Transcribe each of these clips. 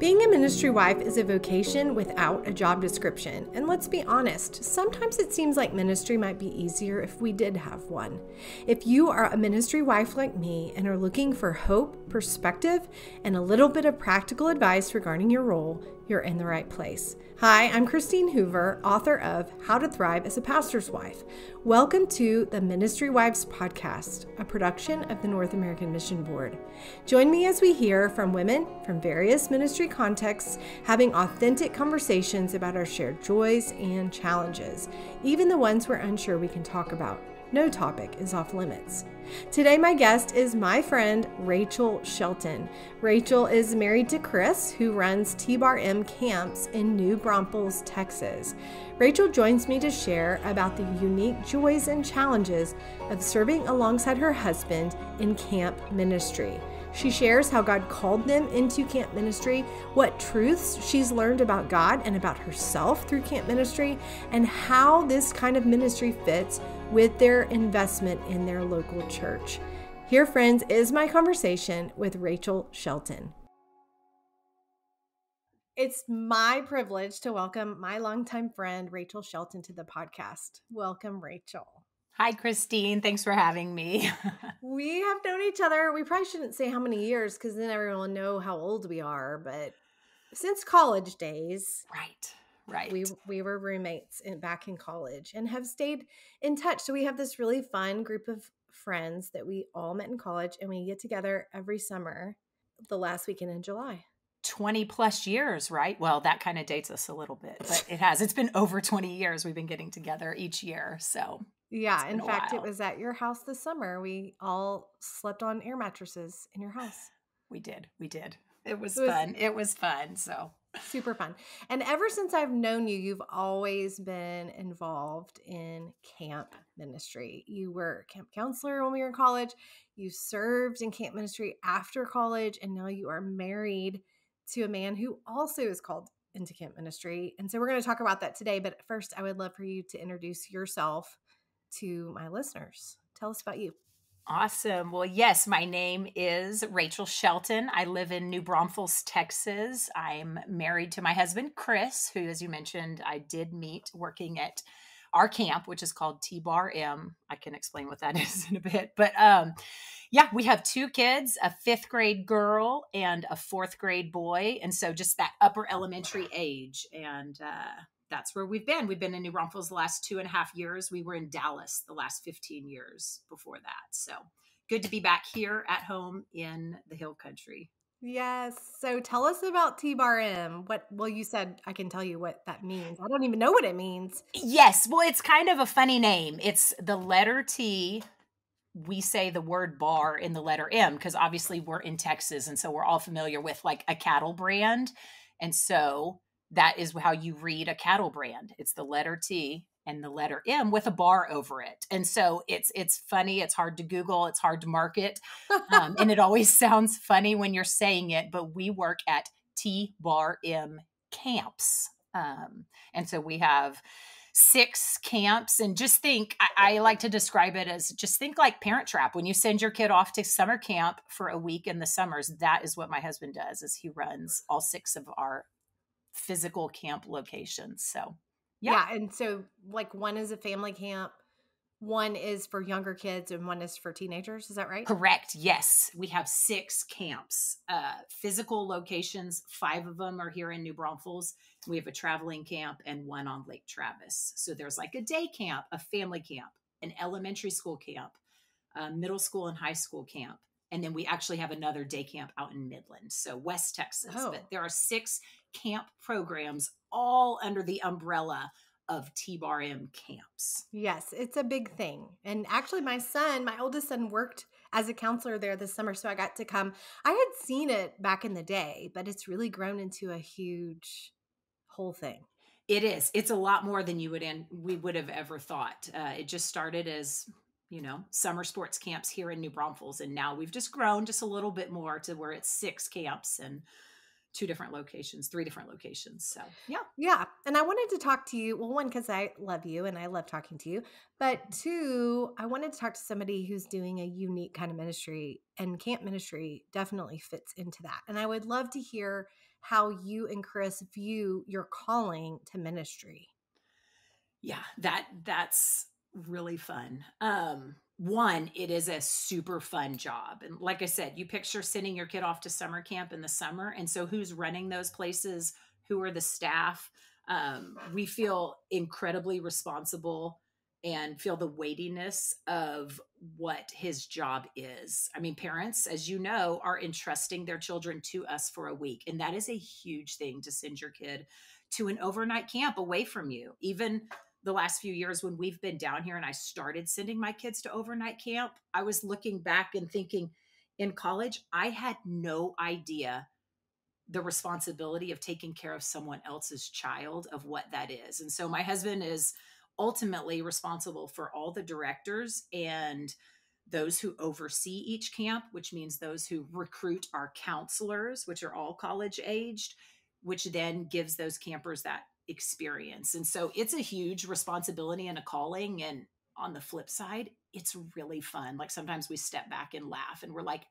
Being a ministry wife is a vocation without a job description. And let's be honest, sometimes it seems like ministry might be easier if we did have one. If you are a ministry wife like me and are looking for hope, perspective, and a little bit of practical advice regarding your role, you're in the right place. Hi, I'm Christine Hoover, author of How to Thrive as a Pastor's Wife. Welcome to the Ministry Wives Podcast, a production of the North American Mission Board. Join me as we hear from women from various ministry contexts having authentic conversations about our shared joys and challenges, even the ones we're unsure we can talk about. No topic is off limits. Today, my guest is my friend, Rachel Shelton. Rachel is married to Chris, who runs TBarM Camps in New Braunfels, Texas. Rachel joins me to share about the unique joys and challenges of serving alongside her husband in camp ministry. She shares how God called them into camp ministry, what truths she's learned about God and about herself through camp ministry, and how this kind of ministry fits with their investment in their local church. Here, friends, is my conversation with Rachel Shelton. It's my privilege to welcome my longtime friend, Rachel Shelton, to the podcast. Welcome, Rachel. Hi, Christine. Thanks for having me. We have known each other. We probably shouldn't say how many years because then everyone will know how old we are. But since college days, right. We were roommates back in college and have stayed in touch. So we have this really fun group of friends that we all met in college, and we get together every summer, the last weekend in July. 20 plus years, right? Well, that kind of dates us a little bit, but it has. It's been over 20 years we've been getting together each year. So yeah, in fact, it was at your house this summer. We all slept on air mattresses in your house. We did. It was fun. It was fun. So super fun. And ever since I've known you, you've always been involved in camp ministry. You were a camp counselor when we were in college. You served in camp ministry after college, and now you are married to a man who also is called into camp ministry. And so we're going to talk about that today. But first, I would love for you to introduce yourself to my listeners. Tell us about you. Awesome. Well, yes, my name is Rachel Shelton. I live in New Braunfels, Texas. I'm married to my husband, Chris, who, as you mentioned, I did meet working at our camp, which is called TBarM. I can explain what that is in a bit. But yeah, we have two kids, a 5th grade girl and a 4th grade boy. And so just that upper elementary age. And that's where we've been. We've been in New Braunfels the last 2.5 years. We were in Dallas the last 15 years before that. So good to be back here at home in the Hill Country. Yes. So tell us about TBarM. Well, you said I can tell you what that means. I don't even know what it means. Yes. Well, it's kind of a funny name. It's the letter T. We say the word bar in the letter M because obviously we're in Texas. And so we're all familiar with like a cattle brand. And so that is how you read a cattle brand. It's the letter T and the letter M with a bar over it. And so it's funny. It's hard to Google. It's hard to market. And it always sounds funny when you're saying it, but we work at TBarM Camps. And so we have 6 camps, and just think, I like to describe it as just think like Parent Trap. When you send your kid off to summer camp for a week in the summers, that is what my husband does, is he runs all 6 of our physical camp locations. So yeah. And so like one is a family camp, one is for younger kids, and one is for teenagers. Is that right? Correct. Yes. We have 6 camps, physical locations. 5 of them are here in New Braunfels. We have a traveling camp and one on Lake Travis. So there's like a day camp, a family camp, an elementary school camp, a middle school and high school camp. And then we actually have another day camp out in Midland, so West Texas. Oh. But there are 6 camp programs all under the umbrella of TBarM Camps. Yes, it's a big thing. And actually my oldest son worked as a counselor there this summer, so I got to come. I had seen it back in the day, but it's really grown into a huge whole thing. It is. It's a lot more than we would have ever thought. It just started as summer sports camps here in New Braunfels. And now we've just grown just a little bit more to where it's 6 camps. And 2 different locations, 3 different locations. So, yeah. Yeah. And I wanted to talk to you. Well, one, because I love you and I love talking to you. But two, I wanted to talk to somebody who's doing a unique kind of ministry, and camp ministry definitely fits into that. And I would love to hear how you and Chris view your calling to ministry. Yeah, that's really fun. One, it is a super fun job. And like I said, you picture sending your kid off to summer camp in the summer. And so who's running those places? Who are the staff? We feel incredibly responsible and feel the weightiness of what his job is. I mean, parents, as you know, are entrusting their children to us for a week. And that is a huge thing to send your kid to an overnight camp away from you. Even the last few years when we've been down here and I started sending my kids to overnight camp, I was looking back and thinking, in college, I had no idea the responsibility of taking care of someone else's child, of what that is. And so my husband is ultimately responsible for all the directors and those who oversee each camp, which means those who recruit our counselors, which are all college aged, which then gives those campers that experience. And so it's a huge responsibility and a calling. And on the flip side, it's really fun. Like sometimes we step back and laugh and we're like,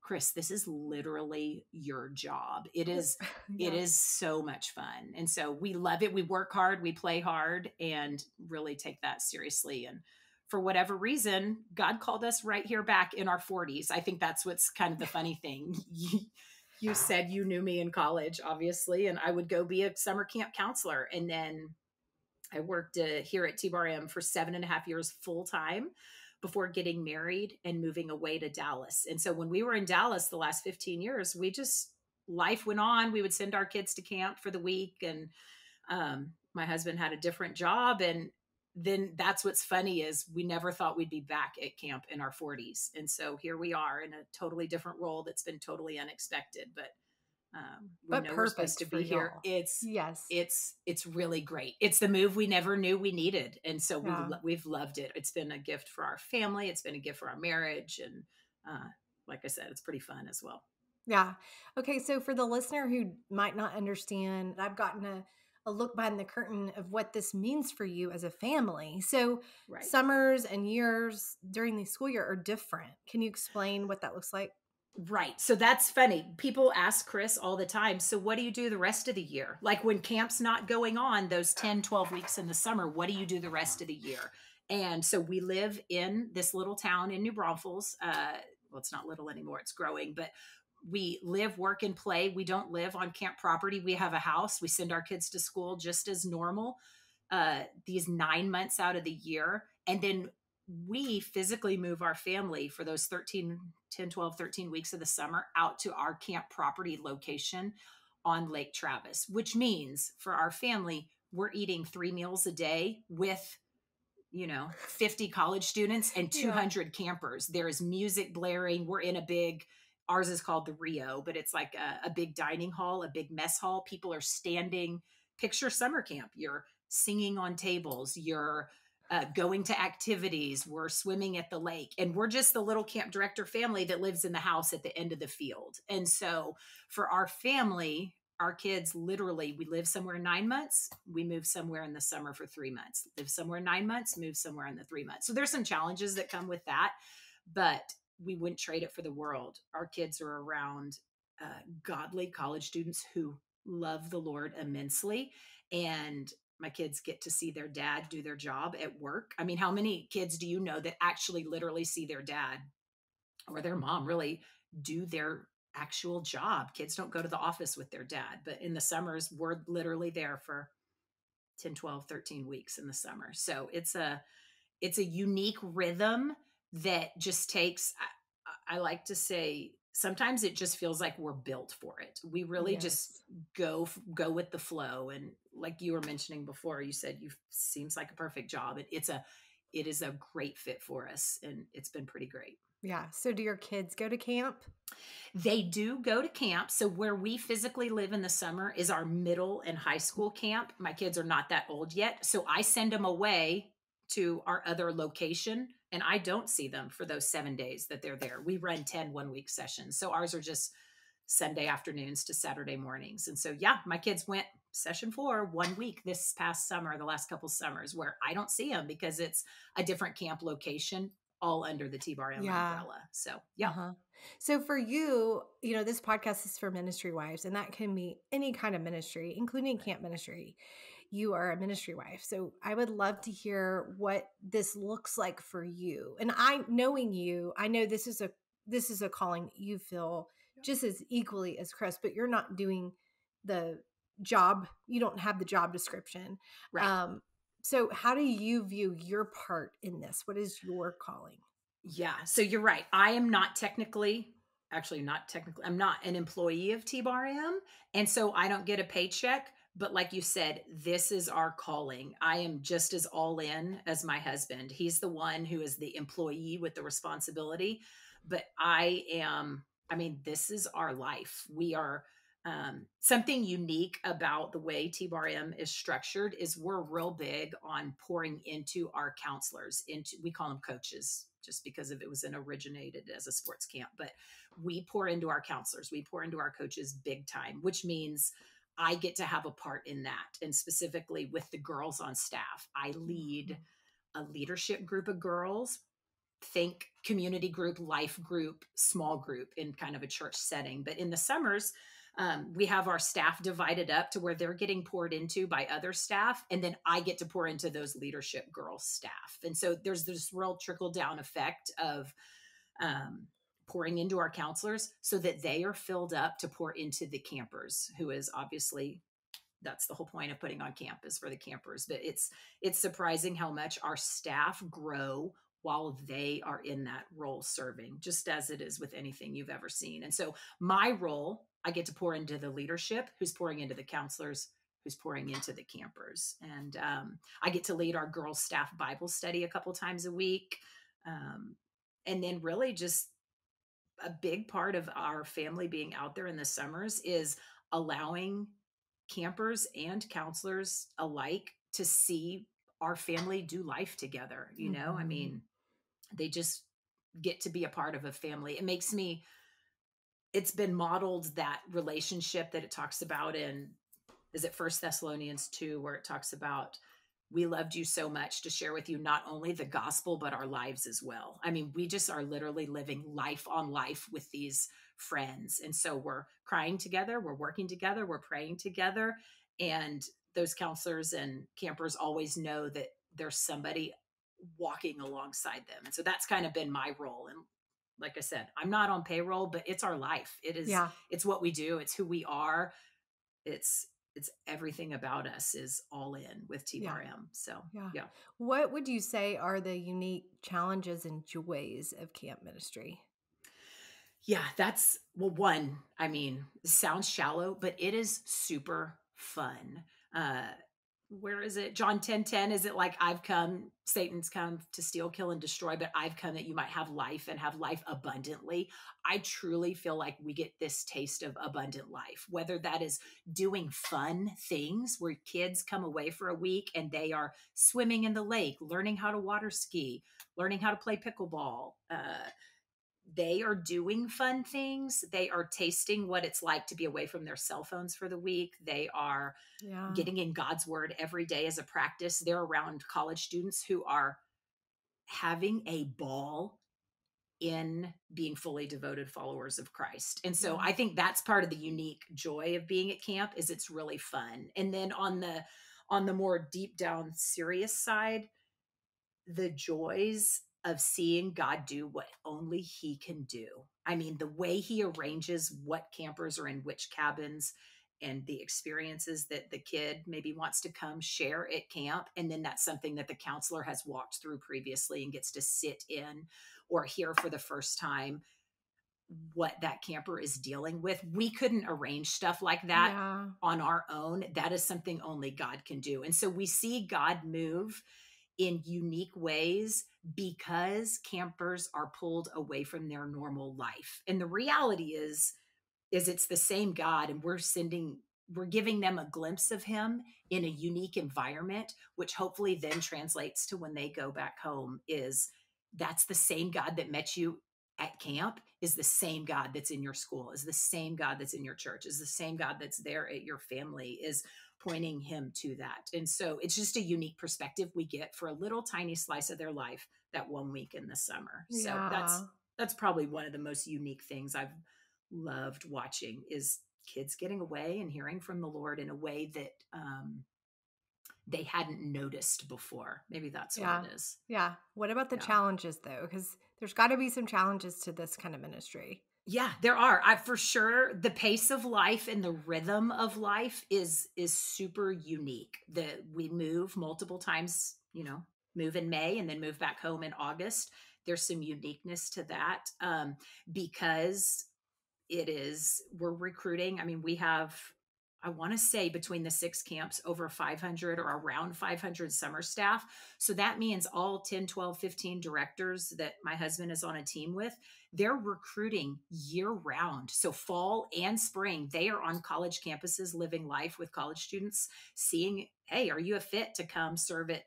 Chris, this is literally your job. It is, Yeah. it is so much fun. And so we love it. We work hard, we play hard, and really take that seriously. And for whatever reason, God called us right here back in our 40s. I think that's what's kind of the funny thing. You said you knew me in college, obviously, and I would go be a summer camp counselor. And then I worked here at TBarM for 7.5 years full time before getting married and moving away to Dallas. And so when we were in Dallas the last 15 years, life went on. We would send our kids to camp for the week. And my husband had a different job. And then that's what's funny is we never thought we'd be back at camp in our 40s. And so here we are in a totally different role that's been totally unexpected, but we know we're supposed to be here. Yes. It's really great. It's the move we never knew we needed. And so Yeah. we've loved it. It's been a gift for our family. It's been a gift for our marriage. And like I said, it's pretty fun as well. Yeah. Okay. So for the listener who might not understand, I've gotten a look behind the curtain of what this means for you as a family. So Right. summers and years during the school year are different. Can you explain what that looks like? Right. So that's funny. People ask Chris all the time, so what do you do the rest of the year? Like when camp's not going on, those 10, 12 weeks in the summer, what do you do the rest of the year? And so we live in this little town in New Braunfels. Well, it's not little anymore. It's growing, but we live, work, and play. We don't live on camp property. We have a house. We send our kids to school just as normal these 9 months out of the year. And then we physically move our family for those 10, 12, 13 weeks of the summer out to our camp property location on Lake Travis, which means for our family, we're eating 3 meals a day with 50 college students and 200 campers. There is music blaring. We're in ours is called the Rio, but it's like a big dining hall, a big mess hall. People are standing, picture summer camp. You're singing on tables. You're going to activities. We're swimming at the lake, and we're just the little camp director family that lives in the house at the end of the field. And so for our family, our kids, literally, we live somewhere 9 months, we move somewhere in the summer for 3 months, live somewhere 9 months, move somewhere in the 3 months. So there's some challenges that come with that, but we wouldn't trade it for the world. Our kids are around godly college students who love the Lord immensely. And my kids get to see their dad do their job at work. I mean, how many kids do you know that actually literally see their dad or their mom really do their actual job? Kids don't go to the office with their dad, but in the summers, we're literally there for 10, 12, 13 weeks in the summer. So it's a unique rhythm that just takes, I like to say, sometimes it just feels like we're built for it. We really just go with the flow. And like you were mentioning before, you said seems like a perfect job. It is a great fit for us, and it's been pretty great. Yeah. So do your kids go to camp? They do go to camp. So where we physically live in the summer is our middle and high school camp. My kids are not that old yet, so I send them away to our other location, and I don't see them for those 7 days that they're there. We run 10 one-week sessions. So ours are just Sunday afternoons to Saturday mornings. And so, yeah, my kids went session 4 1 week this past summer, the last couple summers, where I don't see them because it's a different camp location, all under the TBarM Yeah. umbrella. So, yeah. Uh-huh. So for you, this podcast is for ministry wives, and that can be any kind of ministry, including camp ministry. You are a ministry wife. So I would love to hear what this looks like for you. And knowing you, I know this is a calling you feel just as equally as Chris, but you're not doing the job. You don't have the job description. Right. So how do you view your part in this? What is your calling? Yeah. So you're right. I am not technically, actually, not technically, I'm not an employee of TBarM. And so I don't get a paycheck. But like you said, this is our calling. I am just as all in as my husband. He's the one who is the employee with the responsibility. But this is our life. We are something unique about the way TBarM is structured is we're real big on pouring into our counselors. We call them coaches just because it was originated as a sports camp, but we pour into our counselors. We pour into our coaches big time, which means I get to have a part in that. And specifically with the girls on staff, I lead a leadership group of girls. Think community group, life group, small group in kind of a church setting. But in the summers, we have our staff divided up to where they're getting poured into by other staff. And then I get to pour into those leadership girls staff. And so there's this real trickle down effect of pouring into our counselors so that they are filled up to pour into the campers, who is obviously, that's the whole point of putting on camp, is for the campers. But it's surprising how much our staff grow while they are in that role serving, just as it is with anything you've ever seen. And so my role, I get to pour into the leadership, who's pouring into the counselors, who's pouring into the campers. And I get to lead our girls staff Bible study a couple times a week. And then really just a big part of our family being out there in the summers is allowing campers and counselors alike to see our family do life together. They just get to be a part of a family. It's been modeled, that relationship that it talks about in, is it 1 Thessalonians 2, where it talks about, we loved you so much to share with you not only the gospel, but our lives as well. We just are literally living life on life with these friends. And so we're crying together, we're working together, we're praying together. And those counselors and campers always know that there's somebody walking alongside them. And so that's kind of been my role. And like I said, I'm not on payroll, but it's our life. It is, Yeah. it's what we do. It's who we are. It's everything about us is all in with TBarM. So, yeah. What would you say are the unique challenges and joys of camp ministry? Yeah, one, it sounds shallow, but it is super fun. Where is it? John 10:10, is it like, Satan's come to steal, kill, and destroy, but I've come that you might have life and have life abundantly. I truly feel like we get this taste of abundant life, whether that is doing fun things where kids come away for a week and they are swimming in the lake, learning how to water ski, learning how to play pickleball. They are doing fun things. They are tasting what it's like to be away from their cell phones for the week. They are getting in God's word every day as a practice. They're around college students who are having a ball in being fully devoted followers of Christ. And so I think that's part of the unique joy of being at camp, is it's really fun. And then on the more deep down serious side, the joys of seeing God do what only he can do. The way he arranges what campers are in which cabins, and the experiences that the kid maybe wants to come share at camp. And then that's something that the counselor has walked through previously and gets to sit in or hear for the first time what that camper is dealing with. We couldn't arrange stuff like that on our own. That is something only God can do. And so we see God move in unique ways because campers are pulled away from their normal life. And the reality is it's the same God, and we're giving them a glimpse of him in a unique environment, which hopefully then translates to when they go back home, is that's the same God that met you at camp is the same God that's in your school, is the same God that's in your church, is the same God that's there at your family, is pointing him to that. And so it's just a unique perspective we get for a little tiny slice of their life that 1 week in the summer. So Yeah. that's probably one of the most unique things I've loved watching, is kids getting away and hearing from the Lord in a way that they hadn't noticed before. Maybe that's what Yeah. it is. Yeah. What about the Yeah. challenges though? Because there's got to be some challenges to this kind of ministry. Yeah, there are. I for sure the pace of life and the rhythm of life is super unique. That we move multiple times, move in May and then move back home in August. There's some uniqueness to that, because we're recruiting. I mean, we have, I want to say, between the 6 camps, over 500 or around 500 summer staff. So that means all 10, 12, 15 directors that my husband is on a team with, they're recruiting year round. So fall and spring, they are on college campuses living life with college students, seeing, hey, are you a fit to come serve at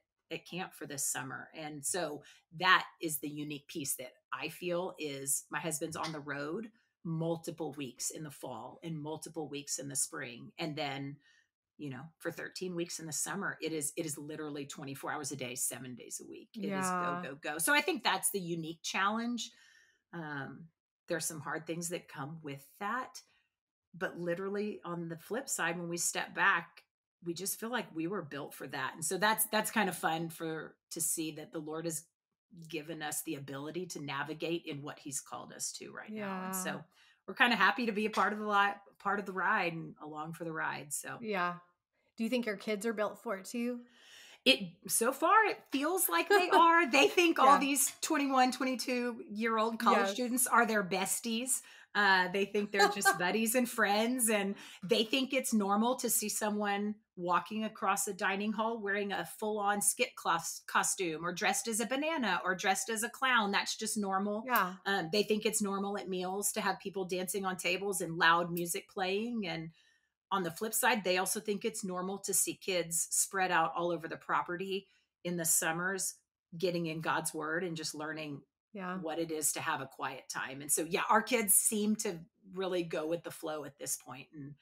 camp for this summer? And so that is the unique piece that I feel is my husband's on the road multiple weeks in the fall and multiple weeks in the spring. And then, for 13 weeks in the summer, it is literally 24 hours a day, 7 days a week. It is go, Yeah. go, go. So I think that's the unique challenge. There's some hard things that come with that, but literally on the flip side, when we step back, we just feel like we were built for that. And so that's kind of fun to see that the Lord has given us the ability to navigate in what he's called us to right now. And so we're kind of happy to be a part of the ride and along for the ride. So Yeah. Do you think your kids are built for it too? So far it feels like they are. They think all Yeah. these 21, 22-year-old college Yes. students are their besties. They think they're just buddies and friends, and they think it's normal to see someone walking across a dining hall wearing a full-on skit costume, or dressed as a banana, or dressed as a clown. That's just normal. Yeah. They think it's normal at meals to have people dancing on tables and loud music playing. And on the flip side, they also think it's normal to see kids spread out all over the property in the summers, getting in God's word and just learning what it is to have a quiet time. And so, yeah, our kids seem to really go with the flow at this point. And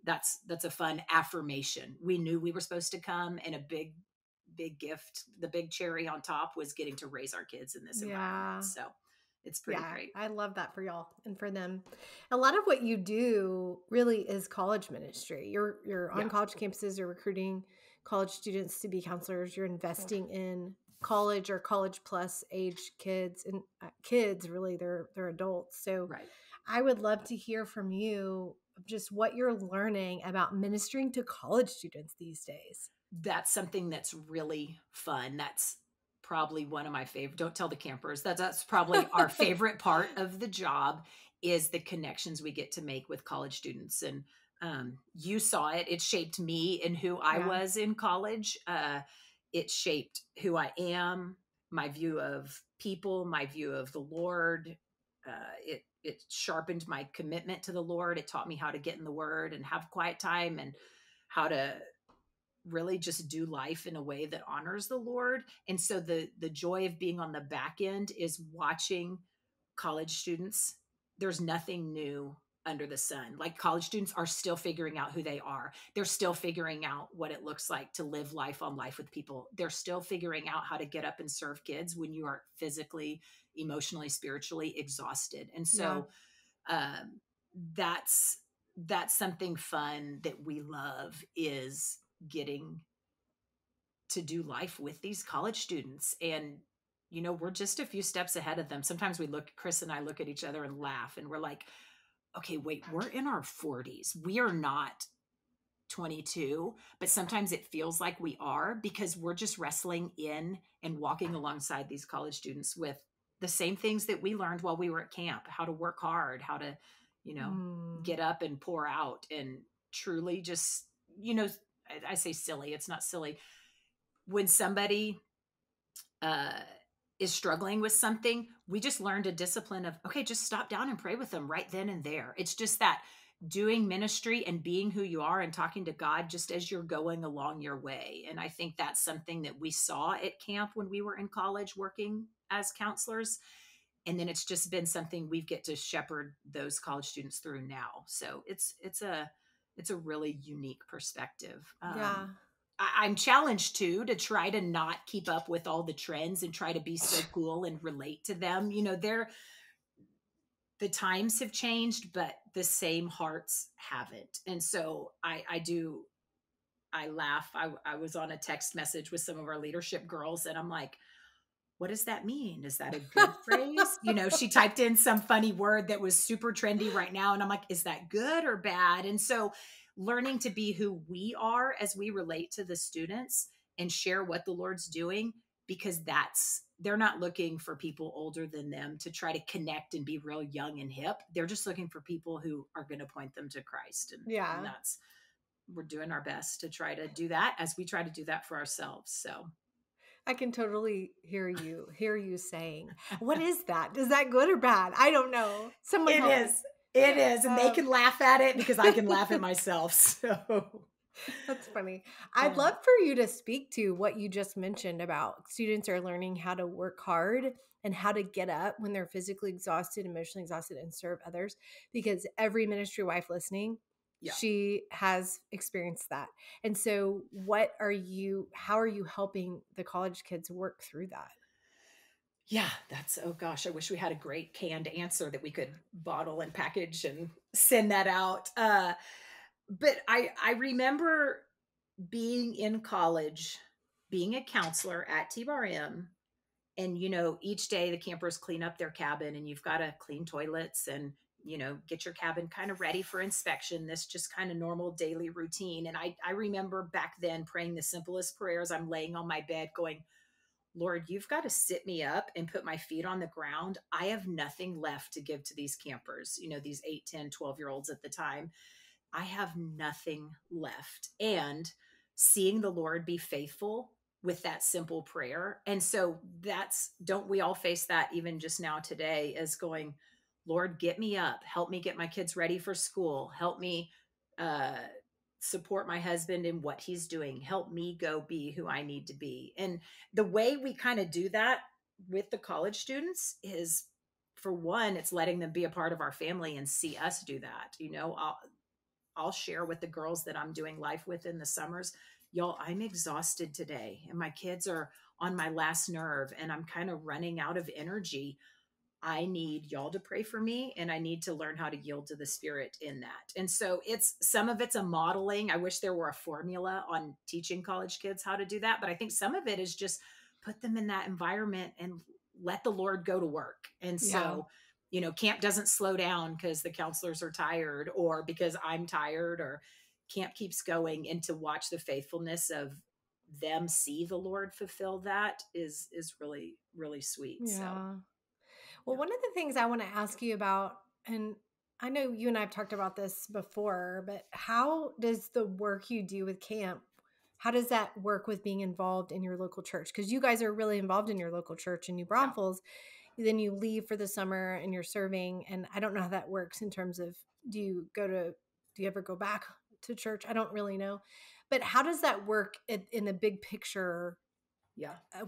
that's a fun affirmation. We knew we were supposed to come, and a big gift, the big cherry on top, was getting to raise our kids in this environment. So it's pretty great. I love that for y'all and for them. A lot of what you do really is college ministry. You're on college campuses, you're recruiting college students to be counselors, you're investing in college or college plus age kids, and kids really, they're adults. So I would love to hear from you just what you're learning about ministering to college students these days. That's something that's really fun. That's probably one of my favorite. Don't tell the campers. That's probably our favorite part of the job, is the connections we get to make with college students. And you saw it. It shaped me and who I was in college. It shaped who I am, my view of people, my view of the Lord. It sharpened my commitment to the Lord. It taught me how to get in the Word and have quiet time, and how to really just do life in a way that honors the Lord. And so the joy of being on the back end is watching college students. There's nothing new under the sun. Like, college students are still figuring out who they are. They're still figuring out what it looks like to live life on life with people. They're still figuring out how to get up and serve kids when you are physically, emotionally, spiritually exhausted. And so that's something fun that we love, is getting to do life with these college students. And we're just a few steps ahead of them. Sometimes Chris and I look at each other and laugh, and we're like, okay, wait, we're in our 40s. We are not 22, but sometimes it feels like we are, because we're just wrestling in and walking alongside these college students with the same things that we learned while we were at camp: how to work hard, how to, get up and pour out, and truly just, I say silly, it's not silly. When somebody is struggling with something, we just learned a discipline of, okay, just stop down and pray with them right then and there. It's just that doing ministry and being who you are and talking to God just as you're going along your way. And I think that's something that we saw at camp when we were in college working as counselors, And then it's just been something we get to shepherd those college students through now. So it's a really unique perspective. Yeah. I'm challenged too to try to not keep up with all the trends and try to be so cool and relate to them. The times have changed, but the same hearts haven't. And so I laugh. I was on a text message with some of our leadership girls, and I'm like, what does that mean? Is that a good phrase? She typed in some funny word that was super trendy right now. And I'm like, is that good or bad? And so learning to be who we are as we relate to the students and share what the Lord's doing, because they're not looking for people older than them to try to connect and be real young and hip. They're just looking for people who are going to point them to Christ. And we're doing our best to try to do that as we try to do that for ourselves. So I can totally hear you saying, what is that? Is that good or bad? I don't know. Someone It help is. me. It is. And they can laugh at it because I can laugh at myself. So That's funny. I'd love for you to speak to what you just mentioned about students are learning how to work hard and how to get up when they're physically exhausted, emotionally exhausted, and serve others. Because every ministry wife listening, yeah. she has experienced that. And so how are you helping the college kids work through that? Yeah, oh gosh, I wish we had a great canned answer that we could bottle and package and send that out. But I remember being in college, being a counselor at TBarM, and each day the campers clean up their cabin, and you've got to clean toilets and get your cabin kind of ready for inspection. This just kind of normal daily routine. And I remember back then praying the simplest prayers. I'm laying on my bed going, Lord, you've got to sit me up and put my feet on the ground. I have nothing left to give to these campers, these 8, 10, 12-year-olds at the time. I have nothing left. And seeing the Lord be faithful with that simple prayer. And so don't we all face that even just now today, as going, Lord, get me up, help me get my kids ready for school, help me support my husband in what he's doing, help me go be who I need to be. And the way we kind of do that with the college students is, for one, it's letting them be a part of our family and see us do that. I'll share with the girls that I'm doing life with in the summers, y'all, I'm exhausted today and my kids are on my last nerve and I'm kind of running out of energy. I need y'all to pray for me, and I need to learn how to yield to the Spirit in that. And so some of it's a modeling. I wish there were a formula on teaching college kids how to do that, but I think some of it is just put them in that environment and let the Lord go to work. And so, camp doesn't slow down because the counselors are tired or because I'm tired, or camp keeps going, and to watch the faithfulness of them see the Lord fulfill that is really, really sweet. Yeah. So. Well, one of the things I want to ask you about, and I know you and I have talked about this before, but how does the work you do with camp, how does that work with being involved in your local church? Because you guys are really involved in your local church in New Braunfels. Then you leave for the summer and you're serving. And I don't know how that works in terms of, do you ever go back to church? I don't really know. But how does that work in the big picture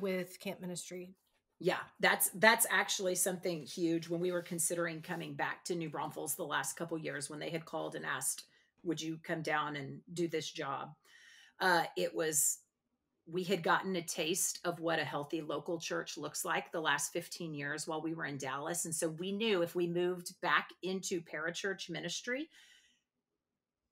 with camp ministry? Yeah, that's actually something huge. When we were considering coming back to New Braunfels the last couple years, when they had called and asked, would you come down and do this job? We had gotten a taste of what a healthy local church looks like the last 15 years while we were in Dallas. And so we knew if we moved back into parachurch ministry,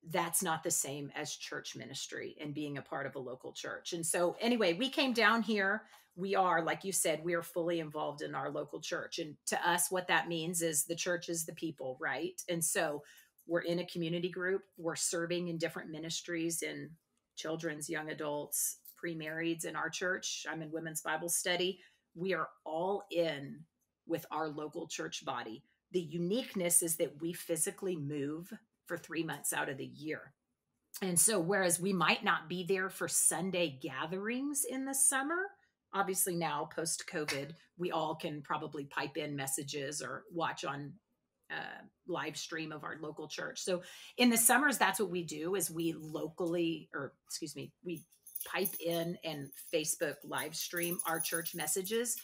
that's not the same as church ministry and being a part of a local church. And so anyway, we came down here. We are, like you said, we are fully involved in our local church. And to us, what that means is the church is the people, right? And so we're in a community group. We're serving in different ministries in children's, young adults, pre-marrieds in our church. I'm in women's Bible study. We are all in with our local church body. The uniqueness is that we physically move for 3 months out of the year. And so whereas we might not be there for Sunday gatherings in the summer, obviously now post-COVID, we all can probably pipe in messages or watch on live stream of our local church. So in the summers, that's what we do is we pipe in and Facebook live stream our church messages.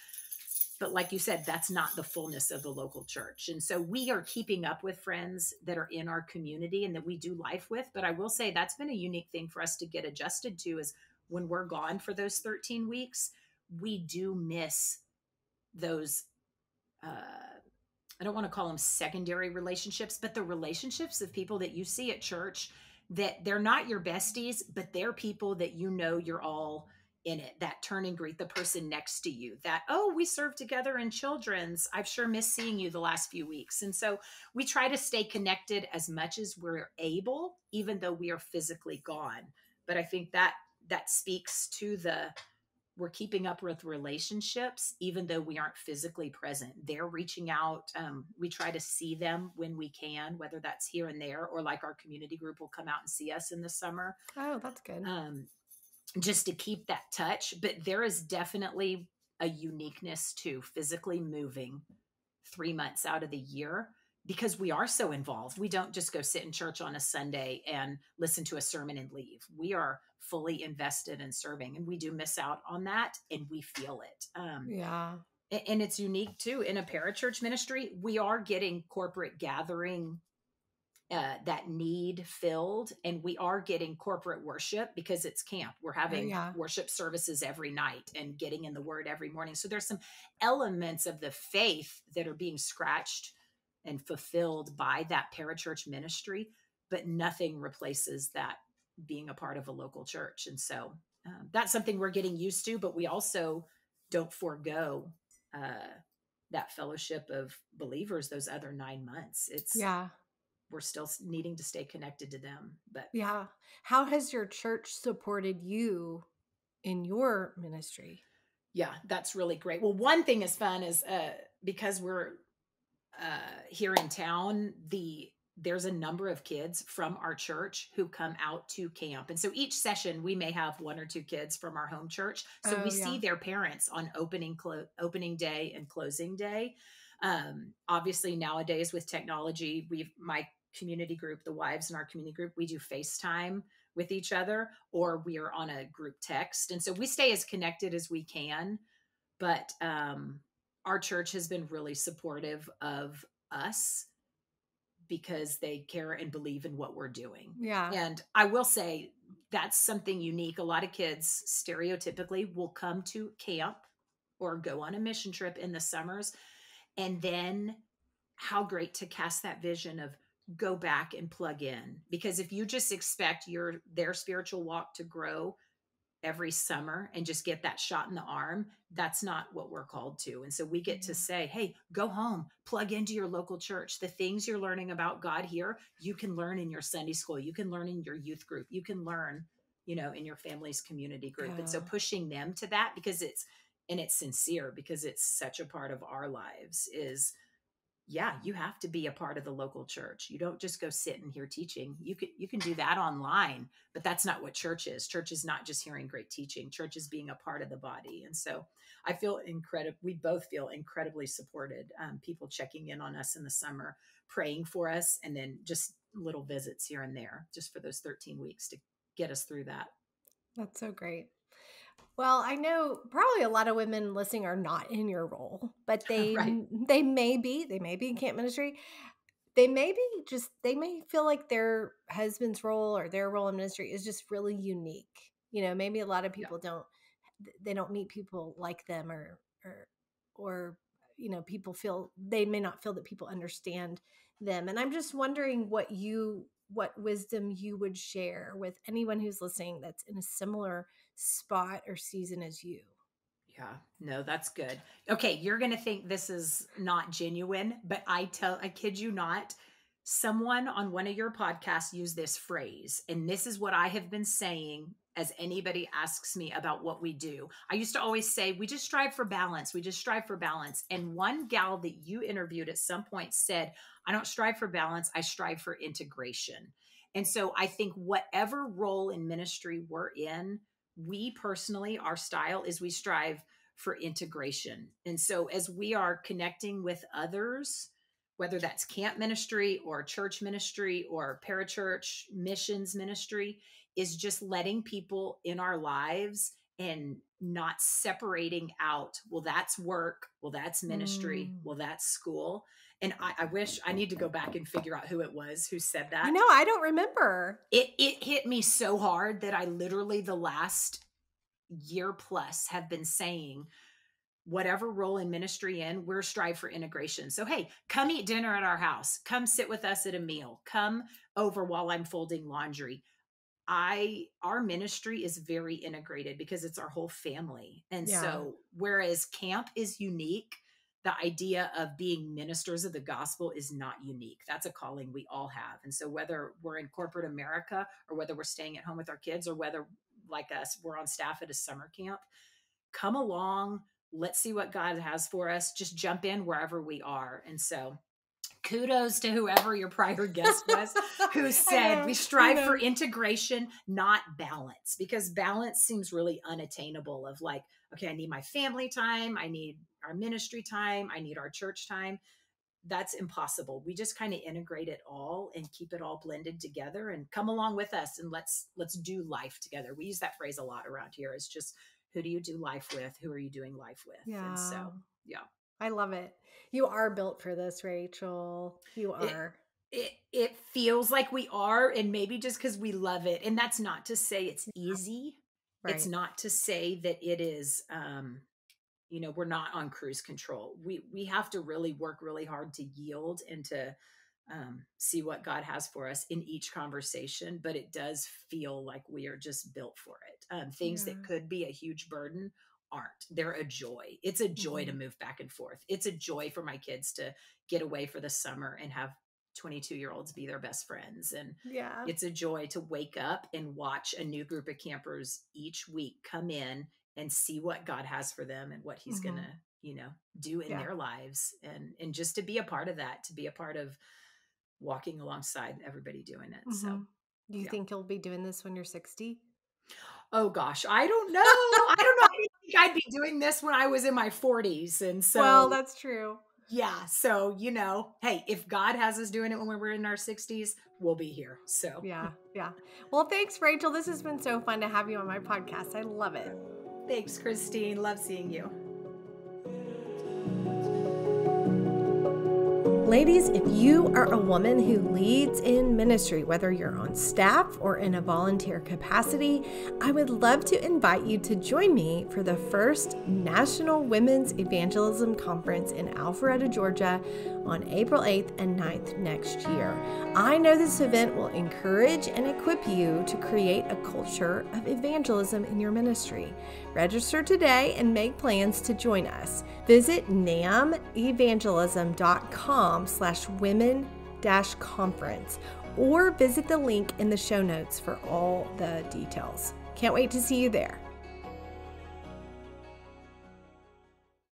But like you said, that's not the fullness of the local church. And so we are keeping up with friends that are in our community and that we do life with. But I will say that's been a unique thing for us to get adjusted to, is when we're gone for those 13 weeks, we do miss those, I don't want to call them secondary relationships, but the relationships of people that you see at church, that they're not your besties, but they're people that you know you're all in it. That turn and greet the person next to you, that, oh, we served together in children's. I've sure missed seeing you the last few weeks. And so we try to stay connected as much as we're able, even though we are physically gone. But I think that speaks to we're keeping up with relationships, even though we aren't physically present. They're reaching out. We try to see them when we can, whether that's here and there, or like our community group will come out and see us in the summer. Oh, that's good. Just to keep that touch. But there is definitely a uniqueness to physically moving 3 months out of the year, because we are so involved. We don't just go sit in church on a Sunday and listen to a sermon and leave. We are fully invested in serving, and we do miss out on that, and we feel it. Yeah. And it's unique too. In a parachurch ministry, we are getting corporate gathering that need filled, and we are getting corporate worship because it's camp. We're having Yeah. worship services every night and getting in the word every morning. So there's some elements of the faith that are being scratched and fulfilled by that parachurch ministry, but nothing replaces that being a part of a local church. And so that's something we're getting used to, but we also don't forego that fellowship of believers those other 9 months. Yeah. We're still needing to stay connected to them. But Yeah. How has your church supported you in your ministry? yeah, that's really great. Well, one thing is fun is because we're here in town, there's a number of kids from our church who come out to camp. And so each session we may have 1 or 2 kids from our home church. So we see their parents on opening day and closing day. Obviously nowadays with technology, my community group, the wives in our community group, we do FaceTime with each other, or we are on a group text. And so we stay as connected as we can. But our church has been really supportive of us because they care and believe in what we're doing. Yeah. And I will say that's something unique. A lot of kids stereotypically will come to camp or go on a mission trip in the summers. And then how great to cast that vision of go back and plug in. Because if you just expect their spiritual walk to grow every summer and just get that shot in the arm, that's not what we're called to. And so we get to say, hey, go home, plug into your local church. The things you're learning about God here, you can learn in your Sunday school. You can learn in your youth group. You can learn, in your family's community group. And so pushing them to that, because it's sincere, because it's such a part of our lives, is you have to be a part of the local church. You don't just go sit and hear teaching. You can do that online, but that's not what church is. Church is not just hearing great teaching. Church is being a part of the body. And so I feel we both feel incredibly supported. People checking in on us in the summer, praying for us, and then just little visits here and there, just for those 13 weeks to get us through that. That's so great. Well, I know probably a lot of women listening are not in your role, but they may be in camp ministry. They may feel like their husband's role or their role in ministry is just really unique. Maybe a lot of people they don't meet people like them, or people they may not feel that people understand them. And I'm just wondering what wisdom you would share with anyone who's listening that's in a similar spot or season as you. Yeah, no, that's good. Okay, you're going to think this is not genuine, but I kid you not, someone on one of your podcasts used this phrase, and this is what I have been saying as anybody asks me about what we do. I used to always say, we just strive for balance. We just strive for balance. And one gal that you interviewed at some point said, I don't strive for balance. I strive for integration. And so I think whatever role in ministry we're in, we personally, our style is we strive for integration. And so as we are connecting with others, whether that's camp ministry or church ministry or parachurch missions ministry, is just letting people in our lives and not separating out, well, that's work, well, that's ministry, well, that's school. And I wish, I need to go back and figure out who it was who said that. I don't remember. It hit me so hard that I literally the last year plus have been saying, whatever role in ministry in, we're strive for integration. So, hey, come eat dinner at our house. Come sit with us at a meal. Come over while I'm folding laundry. Our ministry is very integrated because it's our whole family. And so whereas camp is unique, the idea of being ministers of the gospel is not unique. That's a calling we all have. And so whether we're in corporate America or whether we're staying at home with our kids or whether, like us, we're on staff at a summer camp, come along. Let's see what God has for us. Just jump in wherever we are. And so kudos to whoever your prior guest was who said we strive for integration, not balance, because balance seems really unattainable of like, okay, I need my family time. I need our ministry time. I need our church time. That's impossible. We just kind of integrate it all and keep it all blended together and come along with us and let's do life together. We use that phrase a lot around here. It's just, who do you do life with? Who are you doing life with? Yeah. And so, yeah. I love it. You are built for this, Rachel. You are. It feels like we are, and maybe just because we love it. And that's not to say it's easy. Right. It's not to say that it is, we're not on cruise control. We have to really work really hard to yield and to see what God has for us in each conversation. But it does feel like we are just built for it. Things that could be a huge burden aren't. They're a joy. It's a joy to move back and forth. It's a joy for my kids to get away for the summer and have 22-year-olds be their best friends. And it's a joy to wake up and watch a new group of campers each week come in and see what God has for them and what he's going to, do in their lives. And just to be a part of that, to be a part of walking alongside everybody doing it. So do you think you'll be doing this when you're 60? Oh gosh, I don't know. I don't know. I think I'd be doing this when I was in my 40s. And so, well, that's true. Yeah. So, hey, if God has us doing it when we're in our 60s, we'll be here. So, yeah. Well, thanks, Rachel. This has been so fun to have you on my podcast. I love it. Thanks, Christine. Love seeing you. Ladies, if you are a woman who leads in ministry, whether you're on staff or in a volunteer capacity, I would love to invite you to join me for the first National Women's Evangelism Conference in Alpharetta, Georgia on April 8th and 9th next year. I know this event will encourage and equip you to create a culture of evangelism in your ministry. Register today and make plans to join us. Visit namevangelism.com/women-conference or visit the link in the show notes for all the details. Can't wait to see you there.